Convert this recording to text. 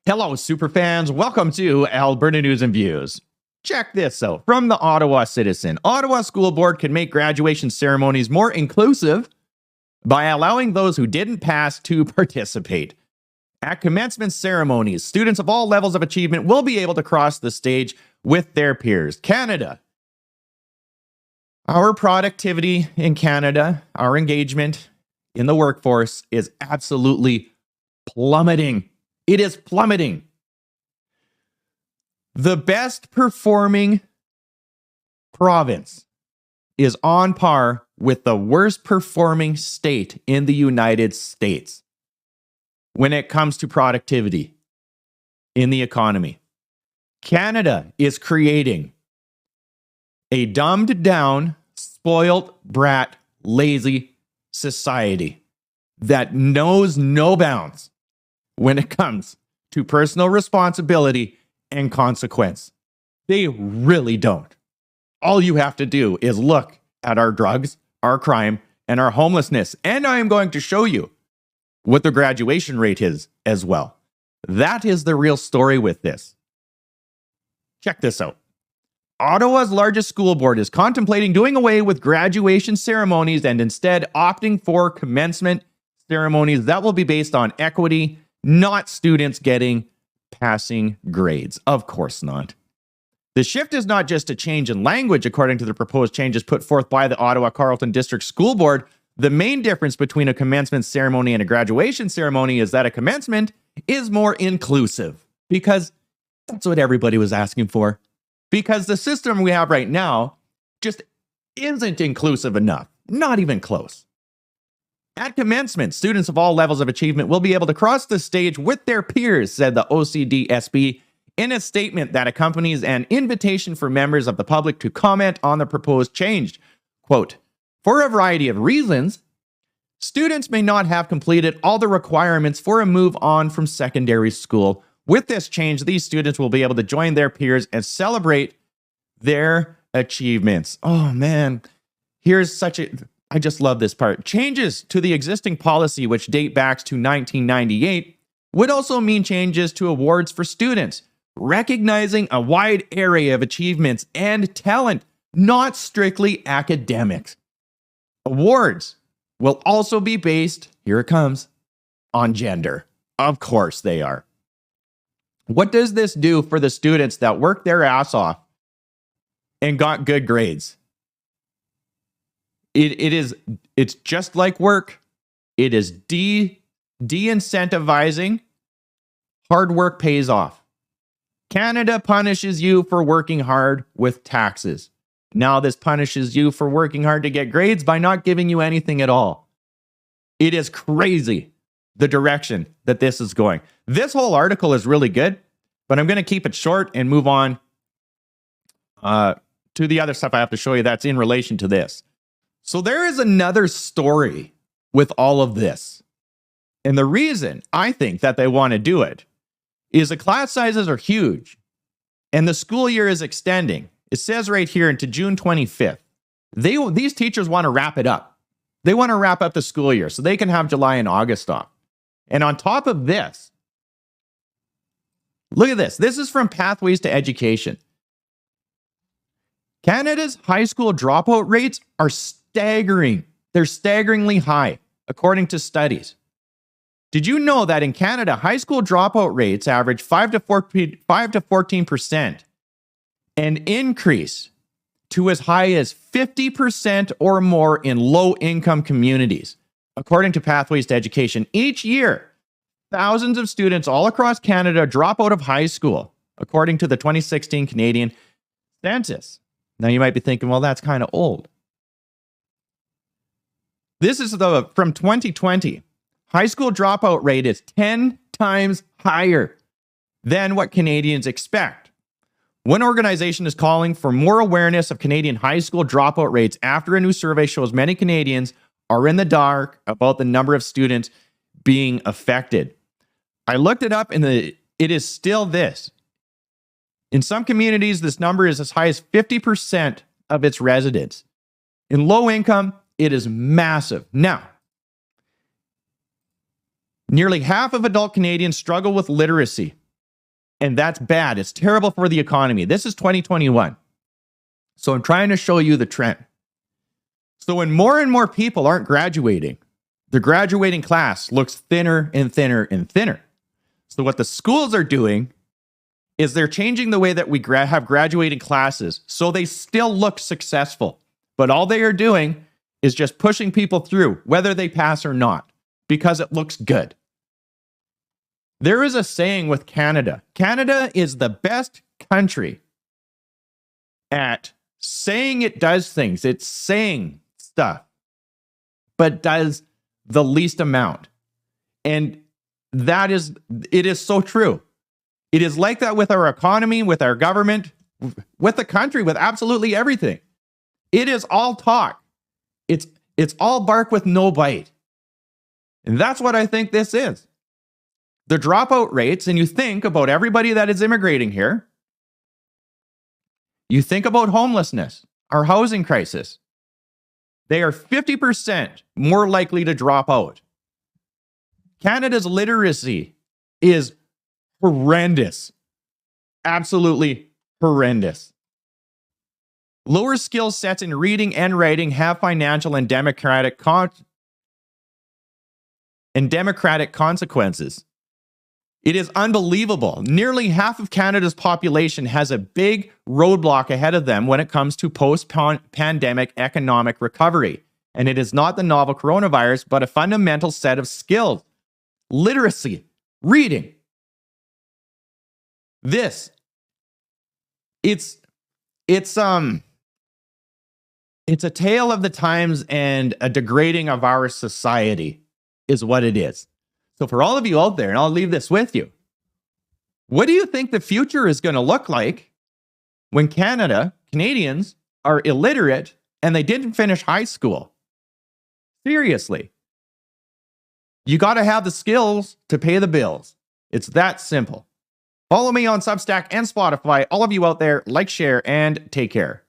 Hello, superfans. Welcome to Alberta News and Views. Check this out. From the Ottawa Citizen, Ottawa School Board can make graduation ceremonies more inclusive by allowing those who didn't pass to participate. At commencement ceremonies, students of all levels of achievement will be able to cross the stage with their peers. Canada. Our productivity in Canada, our engagement in the workforce is absolutely plummeting. It is plummeting. The best performing province is on par with the worst performing state in the United States when it comes to productivity in the economy. Canada is creating a dumbed down, spoiled brat, lazy society that knows no bounds when it comes to personal responsibility and consequence. They really don't. All you have to do is look at our drugs, our crime, and our homelessness. And I am going to show you what the graduation rate is as well. That is the real story with this. Check this out. Ottawa's largest school board is contemplating doing away with graduation ceremonies and instead opting for commencement ceremonies that will be based on equity, not students getting passing grades. Of course not. The shift is not just a change in language, according to the proposed changes put forth by the Ottawa Carleton District School Board. The main difference between a commencement ceremony and a graduation ceremony is that a commencement is more inclusive, because that's what everybody was asking for. Because the system we have right now just isn't inclusive enough, not even close. At commencement, students of all levels of achievement will be able to cross the stage with their peers, said the OCDSB in a statement that accompanies an invitation for members of the public to comment on the proposed change. Quote, for a variety of reasons, students may not have completed all the requirements for a move on from secondary school. With this change, these students will be able to join their peers and celebrate their achievements. Oh man, I just love this part. Changes to the existing policy, which date back to 1998, would also mean changes to awards for students, recognizing a wide array of achievements and talent, not strictly academics. Awards will also be based, here it comes, on gender. Of course they are. What does this do for the students that worked their ass off and got good grades? It's just like work. It is de-incentivizing. Hard work pays off. Canada punishes you for working hard with taxes. Now this punishes you for working hard to get grades by not giving you anything at all. It is crazy the direction that this is going. This whole article is really good, but I'm going to keep it short and move on to the other stuff I have to show you that's in relation to this. So there is another story with all of this. And the reason I think that they want to do it is the class sizes are huge and the school year is extending. It says right here into June 25th. These teachers want to wrap it up. They want to wrap up the school year so they can have July and August off. And on top of this, look at this. This is from Pathways to Education. Canada's high school dropout rates are staggering. They're staggeringly high, according to studies. Did you know that in Canada, high school dropout rates average 5 to 14%, and increase to as high as 50% or more in low-income communities? According to Pathways to Education, each year, thousands of students all across Canada drop out of high school, according to the 2016 Canadian census. Now you might be thinking, well, that's kind of old. This is from 2020. High school dropout rate is 10 times higher than what Canadians expect. One organization is calling for more awareness of Canadian high school dropout rates after a new survey shows many Canadians are in the dark about the number of students being affected. I looked it up and it is still this. In some communities, this number is as high as 50% of its residents. In low income, it is massive. Now, nearly half of adult Canadians struggle with literacy, And that's bad. It's terrible for the economy. This is 2021. So I'm trying to show you the trend. So when more and more people aren't graduating, the graduating class looks thinner and thinner and thinner. So what the schools are doing is they're changing the way that we have graduating classes so they still look successful. But all they are doing is just pushing people through, whether they pass or not, because it looks good. There is a saying with Canada. Canada is the best country at saying it does things. It's saying stuff, but does the least amount. And it is so true. It is like that with our economy, with our government, with the country, with absolutely everything. It is all talk. It's all bark with no bite. And that's what I think this is. The dropout rates, and you think about everybody that is immigrating here. You think about homelessness, our housing crisis. They are 50% more likely to drop out. Canada's literacy is horrendous. Absolutely horrendous. Lower skill sets in reading and writing have financial and democratic consequences. It is unbelievable. Nearly half of Canada's population has a big roadblock ahead of them when it comes to post-pandemic economic recovery. And it is not the novel coronavirus, but a fundamental set of skills. Literacy, reading. It's a tale of the times and a degrading of our society is what it is. So for all of you out there, and I'll leave this with you, what do you think the future is going to look like when Canadians are illiterate and they didn't finish high school? Seriously. You got to have the skills to pay the bills. It's that simple. Follow me on Substack and Spotify. All of you out there, like, share, and take care.